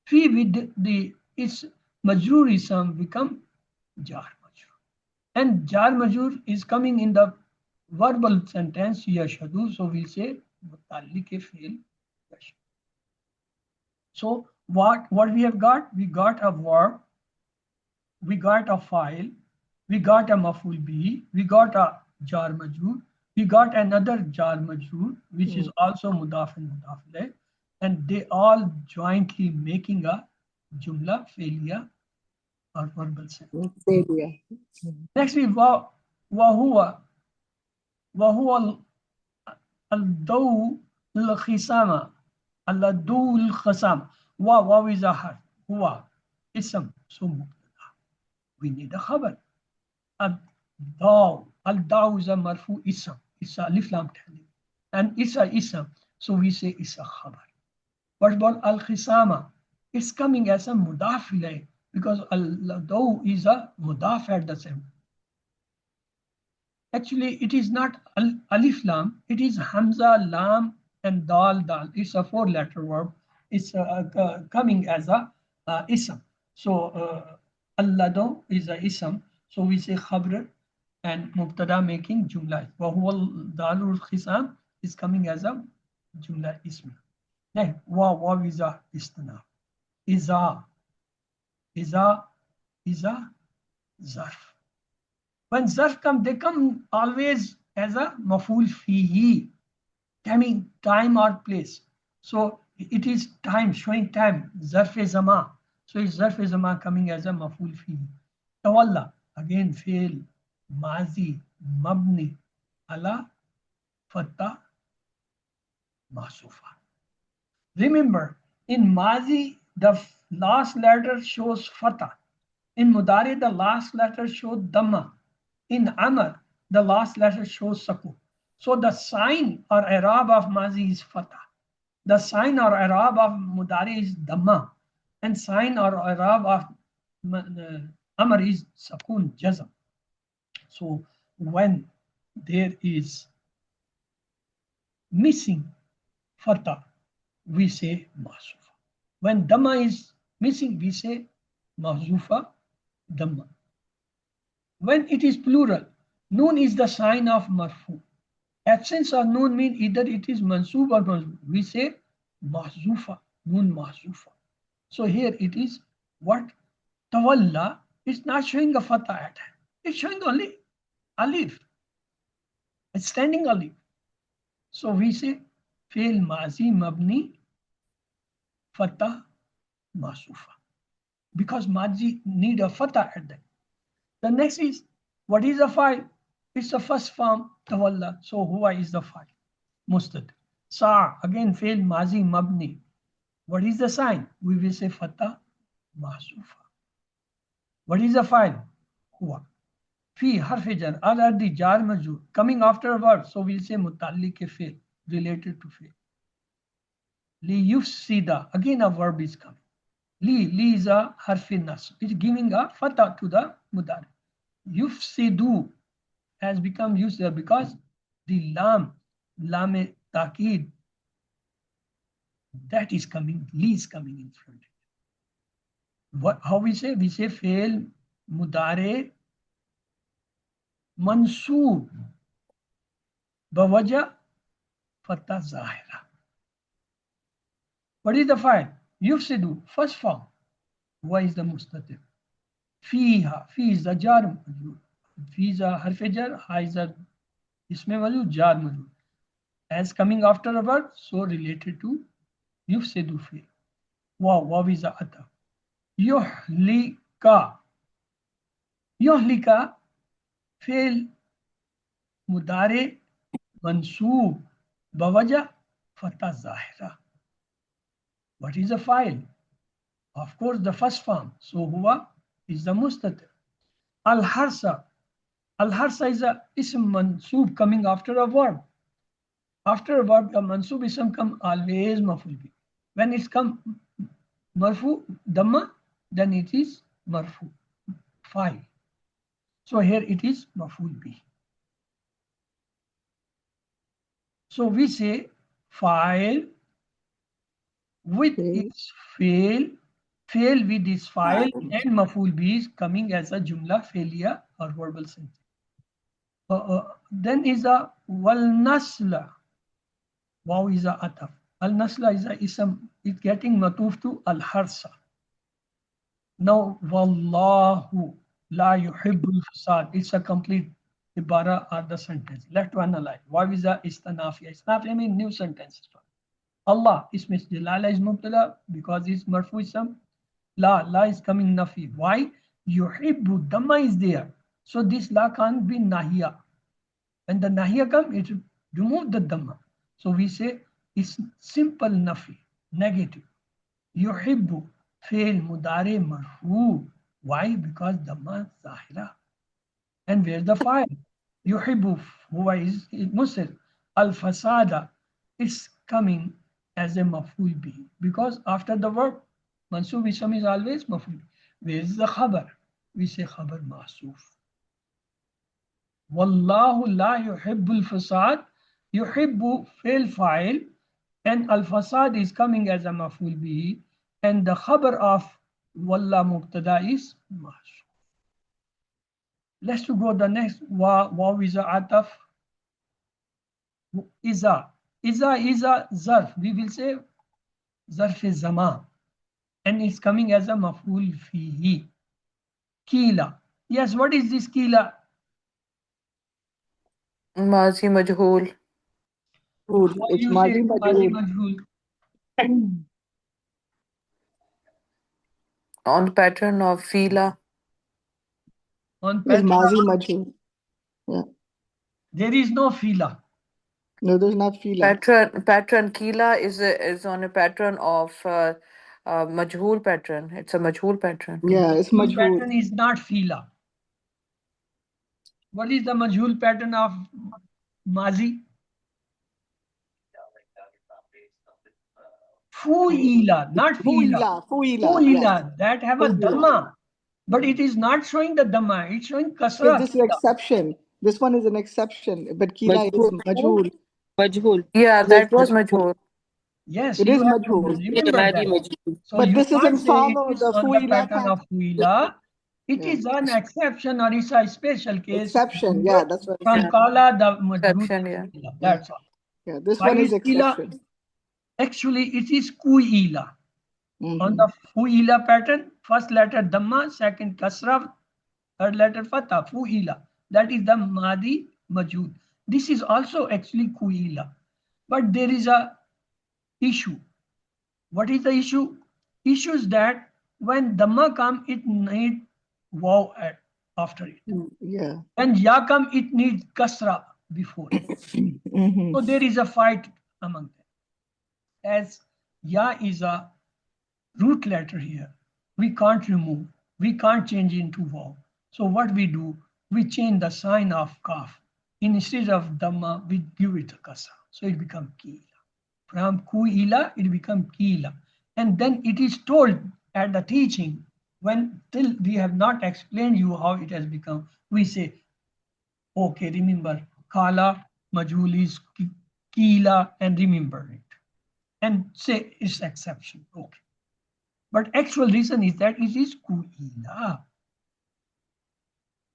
Fi with the is majroor ism become jar majroor. And jar majroor is coming in the verbal sentence yashadu. So we'll say mutallike fi'l yashadu. So what we have got? We got a verb, we got a file, we got a maful bihi, we got a jar majroor, we got another jar majroor, which is also mudaf and mudaf ilayh, and they all jointly making a jumla fi'liya or verbal sentence. Next we wa huwa al-daw al-khisama al-daw al-khasam. Wa is a harf, huwa ism, so mubtada. We need a khabar. Al-daw is a marfu ism. It's a alif lam tahlil. And it's a ism, so we say it's a khabar. What about al-khisama? It's coming as a mudaf ilayh because al-daw is a mudaf at the same. Actually, it is not alif lam, it is hamza, lam, and dal. It's a 4-letter verb. It's coming as a ism. So al-daw is a ism. So we say khabr and mubtada making jumla. Wa huwa dalul khisam is coming as a jumla ism. Then wa is a istina. Iza zarf. When zarf come, they come always as a maful fihi, coming time or place. So it is time, showing time, zarf-e-zama. So it's zarf-e-zama coming as a maful fihi. Tawalla, again fail, mazi, mabni, ala, fatta, masufa. Remember, in mazi, the last letter shows fatha. In mudari, the last letter shows dhamma. In amr, the last letter shows sakun. So the sign or i'rab of mazi is fatha. The sign or i'rab of mudari is dhamma. And sign or i'rab of amr is sakun, jazm. So when there is missing fatha, we say masufa. When dhamma is missing, we say mahzufa dhamma. When it is plural, noon is the sign of marfu. Absence of noon means either it is mansub or mansub. We say mahzufa, noon mahzufa. So here it is what? Tawalla is not showing a fatha at hand. It's showing only alif. It's standing alif. So we say fail mazi mabni fatha masufa. Because mazi need a fatha at that. The next is, what is the file? It's the first form, tawalla. So huwa is the file. Mustad. Sa, again fail mazi mabni. What is the sign? We will say fatha masufa. What is the file? Huwa. Fi harf jar, all are the jar majroor coming after a verb. So we'll say mutalliq fail, related to fail. Li yufsida, again a verb is coming. Li is a harfin nas. It's giving a fatha to the mudari. Yufsidu has become used there because the lam taqid, that is coming, li is coming in front. What, how we say? We say fail mudare mansoob bawaja fatha zahira. What is the file? Yufsidu, first form. Why is the mustatir? Fiha, fi is the jar majroor. Fi is a harf jar, ha is a isme majroor, jar majroor. As coming after a verb, so related to yufsidu fi. Waw is a ata. Yuhlika. Yuhlika, fail mudare mansoob bawaja fatha zahira. What is the file? Of course, the first form. So huwa is the mustatir. Al-harsa. Al-harsa is a ism mansoob coming after a verb. After a verb, a mansoob ism come always maful bi. When it's come marfu dhamma, then it is marfu file. So here it is maf'ul bih. So we say fa'il with its fail with its file and maf'ul bih is coming as a jumla failure or verbal sentence. Then is a wal nasla. Wow is a ataf. Al nasla is a ism. It's getting matuf to al harsa. Now wallahu la yuhibbul fasad. It's a complete ibara or the sentence. Let's analyze. Wow is a istanafiya. Istanafiya means new sentence. Allah ism jalala is mubtala because it's marfu ism. La is coming nafi. Why? Yuhibbu, dhamma is there. So this la can't be nahiya. When the nahiya comes, it remove the dhamma. So we say it's simple nafi, negative. Yuhibbu, fail, mudare, marfu. Why? Because dhamma zahira. And where's the file? Yuhibbu, huwa is musir. Al fasada is coming as a maf'ul bihi. Because after the verb, mansub ism is always maf'ul. Where is the khabar? We say khabar ma'suf. Wallahu la yuhibbul fasad. Yuhibbu fail file and al fasad is coming as a maf'ul bihi and the khabar of walla mubtada is ma'suf. Let's go the next. Waw is a ataf. Iza is a zarf. We will say zarf is zama. And it's coming as a maf'ul fihi. Kila. Yes, what is this kila? Mazi majhul. It's mazi majhul. On pattern of fila. On pattern. Mazi majhul. Yeah. There is no fila. No, there's not fila. Pattern kila is on a pattern of majhul pattern. It's a majhul pattern. Yeah, it's majhul. Pattern is not fila. What is the majhul pattern of mazi? Fu'ila, not fila. Fu'ila, that have a dhamma. But it is not showing the dhamma. It's showing kasra. This is an exception. This one is an exception. But kila is majhul. Majhul. Yeah, that was majhul. Yes, it is majhul. Remember that. So but this doesn't follow the fu'ila pattern of fu'ila. It is an exception or it's a special case. Exception, yeah, that's what from kala the exception, yeah. That's all. Yeah, this one is exception. Actually, it is ku'ila. On the fu'ila pattern, first letter dhamma, second kasra, third letter fatha, fu'ila. That is the madi majhul. This is also actually ku'ila. But there is a issue. What is the issue? Issue is that when dhamma come, it need waw after it. Yeah. When ya come, it needs kasra before it. So there is a fight among them. As ya is a root letter here, we can't remove, we can't change into waw. So what we do, we change the sign of kaf. Instead of dhamma, we give it a kasra. So it becomes kila. From ku'ila, it becomes kila. And then it is told at the teaching, when till we have not explained you how it has become, we say, okay, remember, kala, majhul is kila, and remember it. And say it's exception, okay. But actual reason is that it is ku'ila.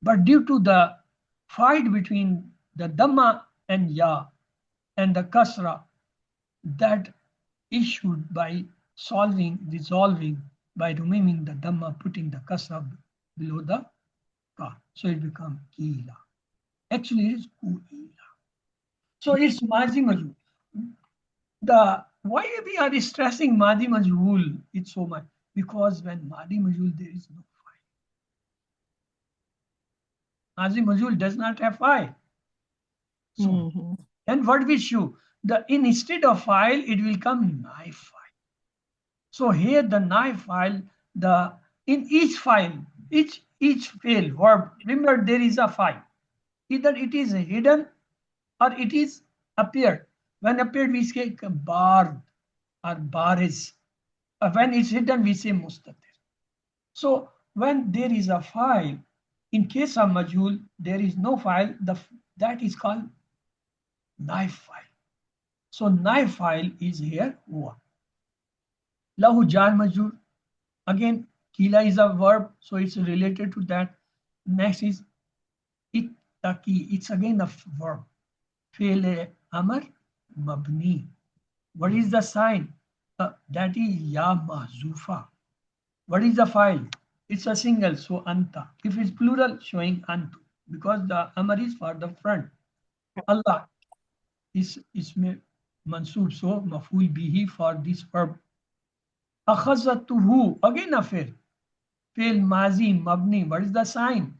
But due to the fight between the dhamma and ya and the kasra, that issued by resolving by removing the dhamma, putting the kasra below the ka. So it becomes kila. Actually, it is ku'ila. So it's mazi majhul. Why we are stressing madi majhul? It's so much because when madi majhul there is no file. Madi majhul does not have file. So and what we show instead of file it will come knife file. So here the knife file in each file each fail verb. Remember there is a file. Either it is hidden or it is appeared. When appeared, we say bar or baris. When it's hidden, we say mustatir. So when there is a file, In case of majhul, there is no file. That is called naib file. So naib file is here. Huwa. Lahu jar majhul. Again, kila is a verb, so it's related to that. Next is ittaqi. It's again a verb. Fi'l amr mabni. What is the sign? That is ya mahzufa. What is the file? It's a single, so anta. If it's plural, showing antu, because the amr is for the front. Allah is mansub, so maful bihi for this verb. Akhazatuhu, again a fail. Fail mazi mabni. What is the sign?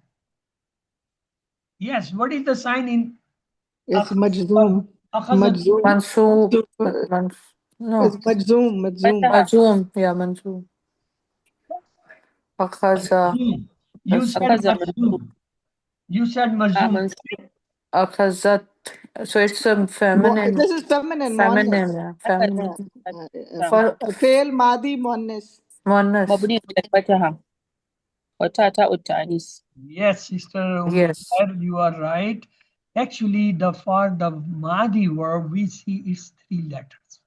Yes, what is the sign in It's majzoom. Majzoom. Mansoob. No. It's majzoom. Majzoom. Majzoom. Yeah, Mansoom. Akhaza. You said mazum. You said mazum. Akhazat. So it's a feminine. This is feminine. Feminine. Yeah. Feminine. For Fail madi muannas. Monas. مبني على الفتحة وتاء التأنيث. Yes, sister. Yes. You are right. Actually, for the madi verb, we see is 3 letters.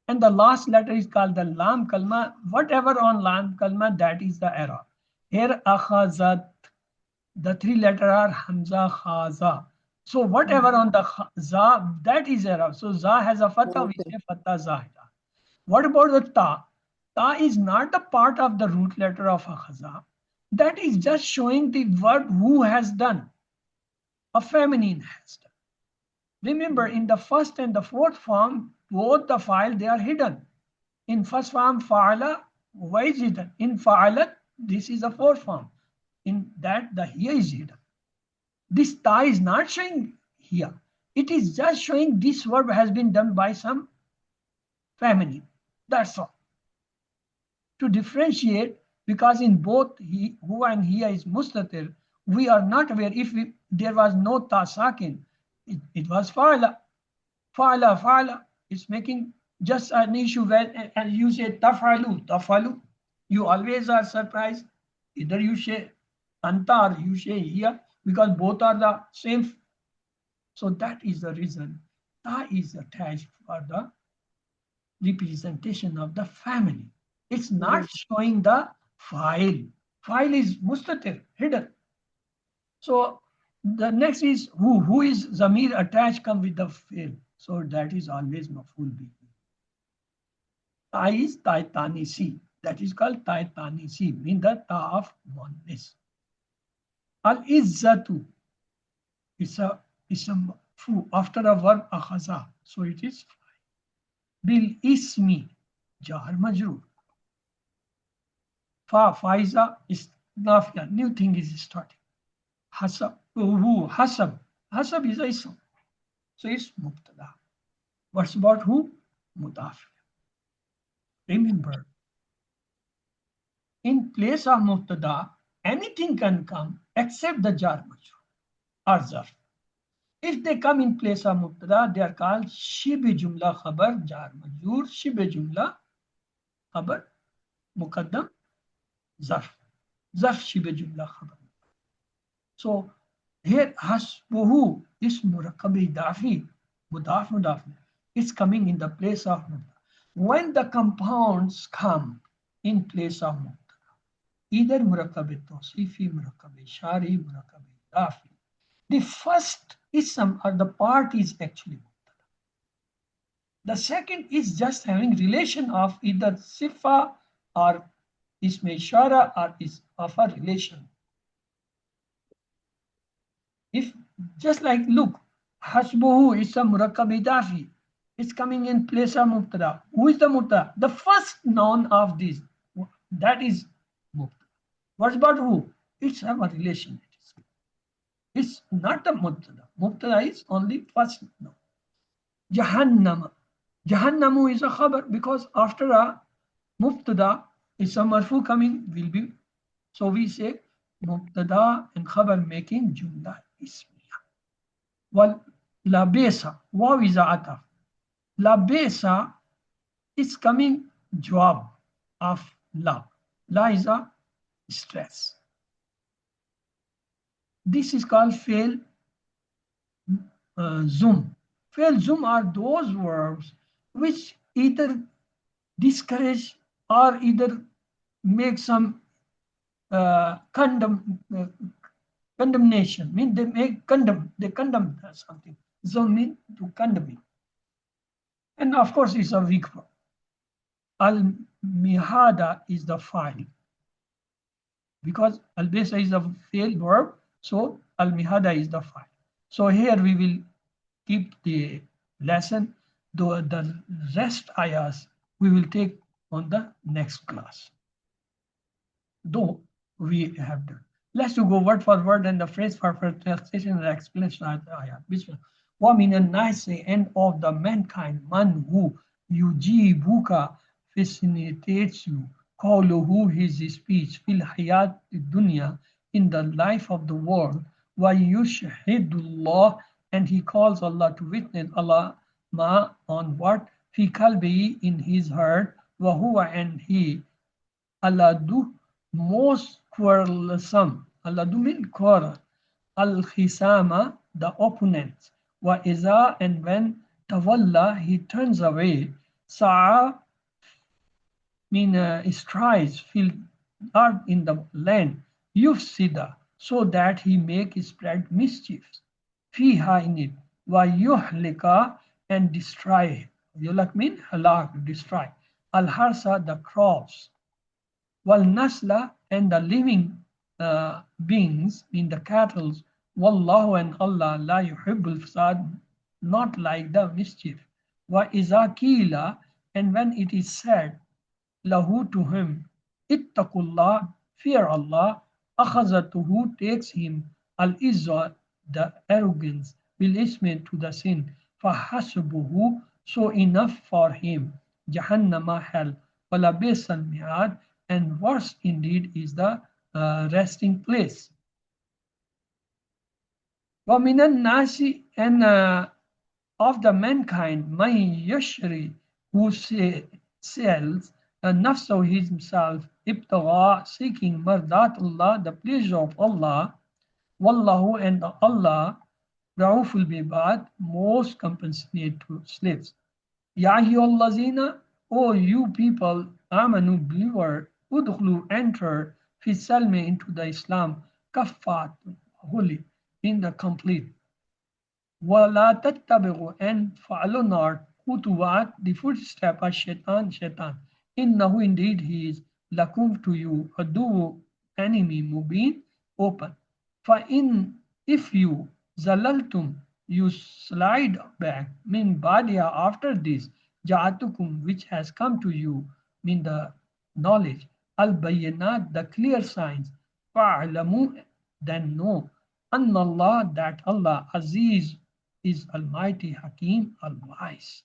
And the last letter is called the lam kalma. Whatever on lam kalma, that is the error. Here, akhazat, the 3 letters are hamza, khaza. So whatever on the za, that is error. So za has a fatha, we say fatha zahida. What about the ta? Ta is not the part of the root letter of akhaza. That is just showing the verb who has done. A feminine has done. Remember, in the first and the fourth form, both the file, they are hidden. In first form, fa'ala, why is hidden? In fa'alat, this is the fourth form. In that, the here is hidden. This ta is not showing here. It is just showing this verb has been done by some feminine. That's all. To differentiate, because in both he, who and here is mustatir, we are not aware if there was no ta sakin, it was fa'ala. Fa'ala. It's making just an issue where, and you say tafalu. You always are surprised. Either you say anta or you say here, because both are the same. So that is the reason ta is attached for the representation of the family. It's not showing the file. File is mustatir, hidden. So the next is who. Who is zamir attached come with the fail. So that is always maful bihi. Ta is taitanisi. That is called taitanisi, mean the ta of oneness. Al-izzatu is a fu after a verb akhaza. So it is bil ismi jar majrur. Faiza is nafiya. New thing is starting. Hasab. Who? Hasab. Hasab is a ism. So it's mubtada. What's about who? Mudaf. Remember, in place of mubtada, anything can come except the jar majrur or zarf. If they come in place of mubtada, they are called shibe jumla khabar jar majrur, shibe jumla khabar muqaddam zarf. Zarf shibe jumla khabar. So here hasbuhu is murakkab idafi, mudaf. It's coming in the place of mubtada. When the compounds come in place of mubtada, either murakkab tawsifi, murakkab ishari, murakkab idafi, the first ism or the part is actually mubtada. The second is just having relation of either sifa or ism ishara or is of a relation. If just like look, hasbuhu is a murakkab idafi. It's coming in place of mubtada. Who is the mubtada? The first noun of this, that is mubtada. What about who? It's a relation. It's not a mubtada. Mubtada is only first noun. Jahannama. Jahannamu is a khabar because after a mubtada is a marfu coming will be. So we say mubtada and khabar making jumla ismiya. Wal labesa. Waw is a ataf. Labesa is coming jawab of la. La is a stress. This is called fail zoom. Fail zoom are those verbs which either discourage or either make some condemnation. Mean they condemn something. Zoom mean to condemn. And of course, it's a weak verb. Al-mihada is the file. Because al-besa is a failed verb, so al-mihada is the file. So here we will keep the lesson, though the rest ayahs we will take on the next class. Though we have done. Let's go word for word and the phrase for translation and explanation of the ayah. وَمِنَ النَّاسِ and of the mankind, man who yujibuka facilitates you, qawluhu his speech, fil hayat dunya in the life of the world, wa yushhidullah and he calls Allah to witness Allah ma on what fi kalbi in his heart, wa huwa and he aladu most quarrelsome. Aladu mean quarrel. Al-Khisama, the opponent. Wa iza, and when tawalla, he turns away. Sa'a, mean strides, fil ard in the land. Yufsida, so that he make spread mischiefs. Fiha in it. Wa yuhlika, and destroy. Yuhlak mean halak, destroy. Al-Harsa, the crops. Wal nasla, and the living beings in the cattle, wallahu and Allah la yuhibbul fasad, not like the mischief. Wa iza qila, and when it is said, lahu to him, ittaqullah, fear Allah, akhazatuhu takes him, al izza, the arrogance, bil ismi to the sin, fahasbuhu, so enough for him, jahannama hell, wala bisal mi'ad, and worse indeed is the resting place. وَمِنَ النَّاسِ and of the mankind, مَنْ يَشْرِي who sells nafsahu himself, ibtigha seeking mardatullah, the pleasure of Allah, wallahu and Allah, ra'uful bibad, most compassionate to slaves. Ya ayyuhallazina, O you people, amanu believer, udkhulu enter fi salmi into the Islam, kaffat holy, in the complete. Wala tattabi'u and follow not khutuwat the footstep of shaitan. Innahu indeed he is lakum to you adu enemy mubin open. Fa in if you zalaltum you slide back min badia after this ja'atukum which has come to you mean the knowledge al bayyinat the clear signs fa'lamu then know anna Allah that Allah Aziz is Almighty Hakim All-Wise.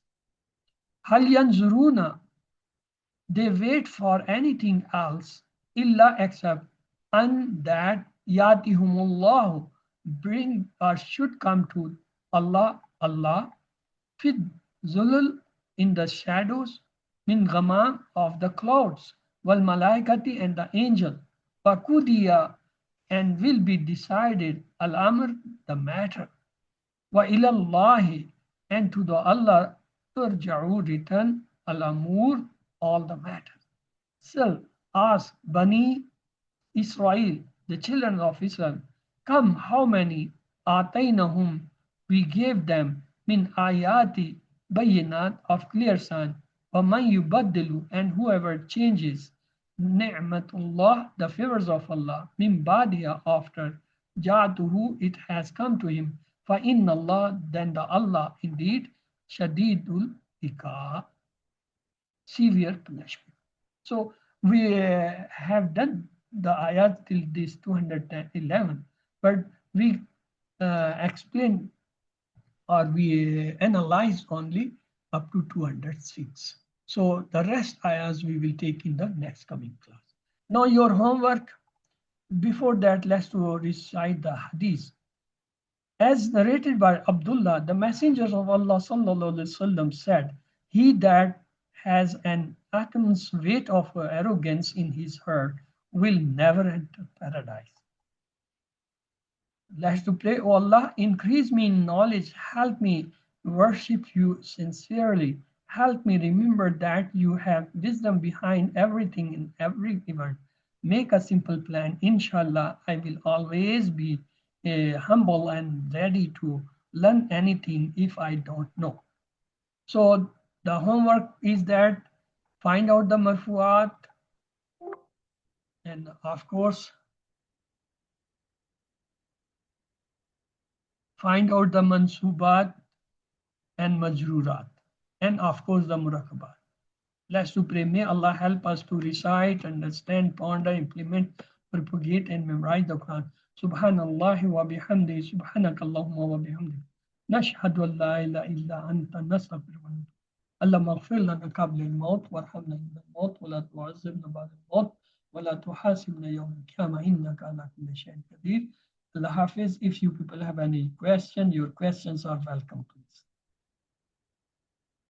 Hal yanzuruna they wait for anything else illa except and that yatihumullahu bring or should come to Allah fit zulul in the shadows min ghamam of the clouds wal malaikati and the angel wakudiya and will be decided al-amr the matter wa ilallahi and to the Allah turja'u return al-amur all the matter. So ask Bani Israel, the children of Israel, come how many atainahum we gave them min ayati bayinat of clear sign, wa man yubaddilu and whoever changes ni'matullah the favors of Allah min badiya after ja'atuhu it has come to him fa inna Allah then the Allah indeed shadidul iqab severe punishment. So we have done the ayat till this 211, but we explain or we analyze only up to 206. So the rest ayahs we will take in the next coming class. Now your homework, before that let's recite the hadith. As narrated by Abdullah, the messengers of Allah sallallahu alaihi wasallam said, he that has an atom's weight of arrogance in his heart will never enter paradise. Let's to pray, oh Allah, increase me in knowledge, help me worship you sincerely, help me remember that you have wisdom behind everything in every event. Make a simple plan, inshallah, I will always be humble and ready to learn anything if I don't know. So the homework is that find out the marfuat, and of course find out the mansubat and majrurat, and of course the murakabat. Let's to pray. May Allah help us to recite, understand, ponder, implement, propagate, and memorize the Quran. Subhanallah wa bihamdi, subhanakallahumma wa bihamdi. نشهد أن لا إله إلا أنت نستغفرك ونتوب اللهم اغفر لنا قبل الموت وارحمنا عند الموت ولا تعذبنا بعد الموت ولا تحاسبنا يوم القيامة إنك على كل شيء قدير. Allah Hafiz, if you people have any question, your questions are welcome, please.